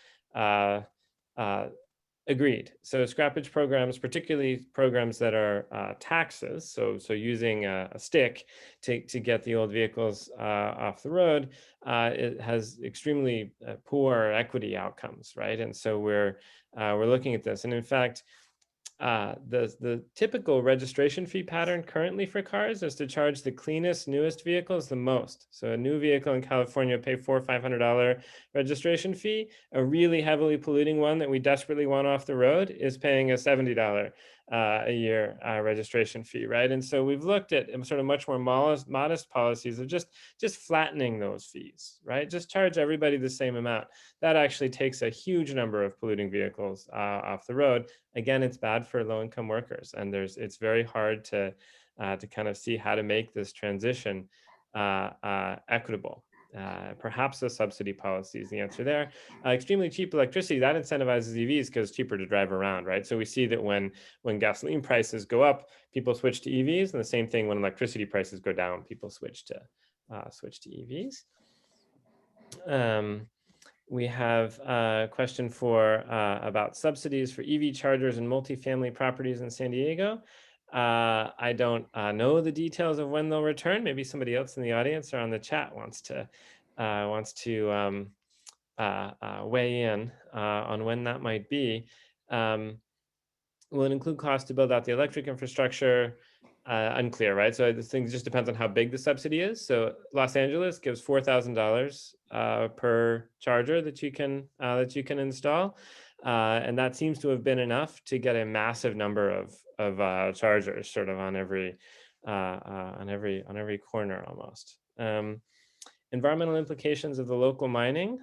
agreed. So scrappage programs, particularly programs that are taxes, so using a stick to get the old vehicles off the road, it has extremely poor equity outcomes, right? And so we're looking at this, and in fact, the typical registration fee pattern currently for cars is to charge the cleanest, newest vehicles the most. So a new vehicle in California pay $400 or $500 registration fee. A really heavily polluting one that we desperately want off the road is paying a $70 a year registration fee, right? And so we've looked at sort of much more modest policies of just flattening those fees, right? Just charge everybody the same amount. That actually takes a huge number of polluting vehicles off the road. Again, it's bad for low-income workers, and it's very hard to kind of see how to make this transition equitable. Perhaps a subsidy policy is the answer there. Extremely cheap electricity, that incentivizes EVs because it's cheaper to drive around, right? So we see that when gasoline prices go up, people switch to EVs, and the same thing when electricity prices go down, people switch to EVs. We have a question about subsidies for EV chargers and multifamily properties in San Diego. I don't know the details of when they'll return. Maybe somebody else in the audience or on the chat wants to weigh in on when that might be. Will it include costs to build out the electric infrastructure? Unclear, right? So this thing just depends on how big the subsidy is. So Los Angeles gives $4,000 per charger that you can install, and that seems to have been enough to get a massive number of chargers, sort of on every corner almost. Environmental implications of the local mining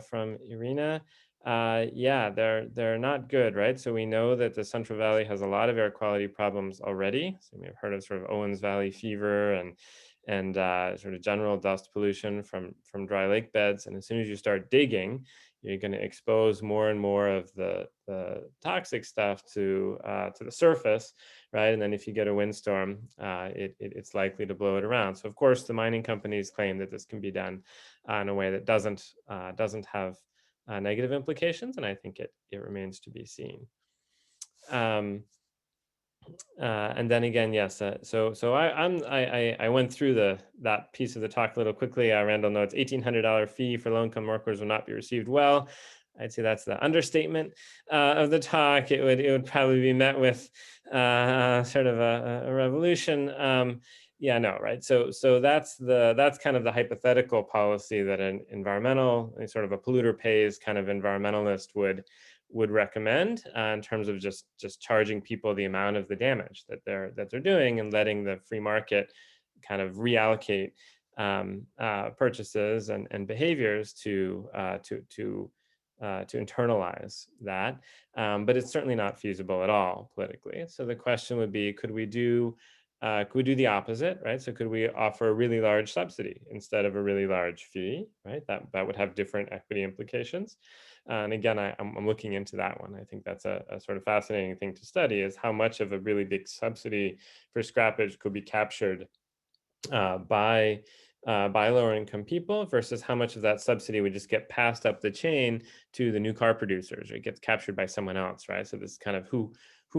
from Irina. Yeah, they're not good, right? So we know that the Central Valley has a lot of air quality problems already. So you may have heard of sort of Owens Valley fever and sort of general dust pollution from dry lake beds. And as soon as you start digging, you're going to expose more and more of the toxic stuff to the surface, right? And then if you get a windstorm, it's likely to blow it around. So of course, the mining companies claim that this can be done in a way that doesn't have negative implications, and I think it remains to be seen. And then again, yes. So I went through that piece of the talk a little quickly. Randall notes $1,800 fee for low-income workers will not be received well. I'd say that's the understatement of the talk. It would probably be met with sort of a revolution. Yeah, no, right. So that's kind of the hypothetical policy that an environmental, sort of a polluter pays kind of environmentalist would recommend in terms of just charging people the amount of the damage that they're doing and letting the free market kind of reallocate purchases and behaviors to internalize that, but it's certainly not feasible at all politically. So the question would be, could we do the opposite, right? So could we offer a really large subsidy instead of a really large fee, right? That would have different equity implications. And again, I'm looking into that one. I think that's a sort of fascinating thing to study, is how much of a really big subsidy for scrappage could be captured by lower income people versus how much of that subsidy would just get passed up the chain to the new car producers, or it gets captured by someone else, right? So this is kind of who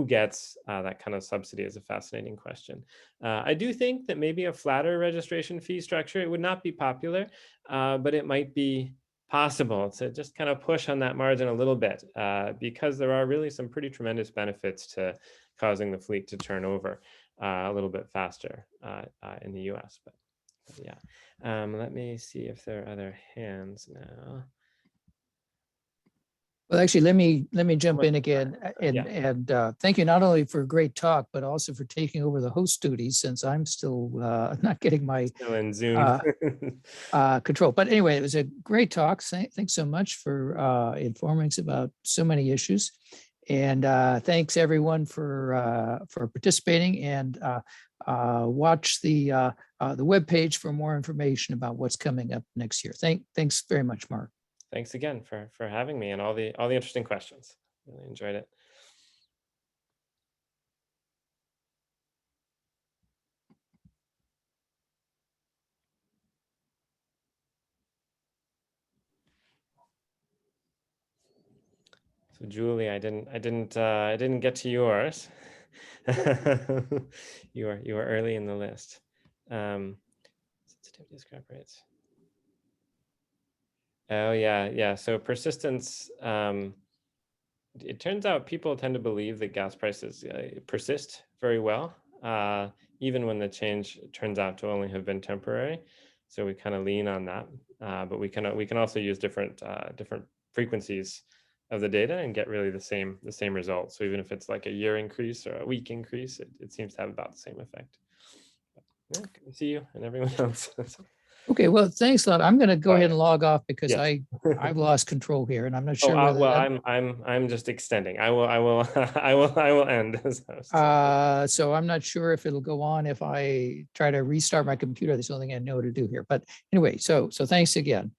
gets that kind of subsidy is a fascinating question. I do think that maybe a flatter registration fee structure, it would not be popular, but it might be possible to just kind of push on that margin a little bit, because there are really some pretty tremendous benefits to causing the fleet to turn over a little bit faster in the US. But yeah, let me see if there are other hands now. Well, actually, let me jump in again and thank you not only for a great talk, but also for taking over the host duties, since I'm still not getting my still in Zoom control. But anyway, it was a great talk. Thanks so much for informing us about so many issues. And thanks everyone for participating, and watch the webpage for more information about what's coming up next year. Thanks very much, Mark. Thanks again for having me and all the interesting questions. Really enjoyed it. So Julie, I didn't get to yours. You were early in the list. Sensitivity to scrap rates. Oh yeah. So persistence. It turns out people tend to believe that gas prices persist very well, even when the change turns out to only have been temporary. So we kind of lean on that, but we can also use different frequencies of the data and get really the same results. So even if it's like a year increase or a week increase, it seems to have about the same effect. Yeah, good to see you and everyone else. Okay, well, thanks a lot. I'm going to go ahead and log off because Yes. I've lost control here, and I'm not sure Oh, whether well, I'm just extending. I will end. so I'm not sure if it'll go on if I try to restart my computer. That's the only thing I know to do here. But anyway, so thanks again.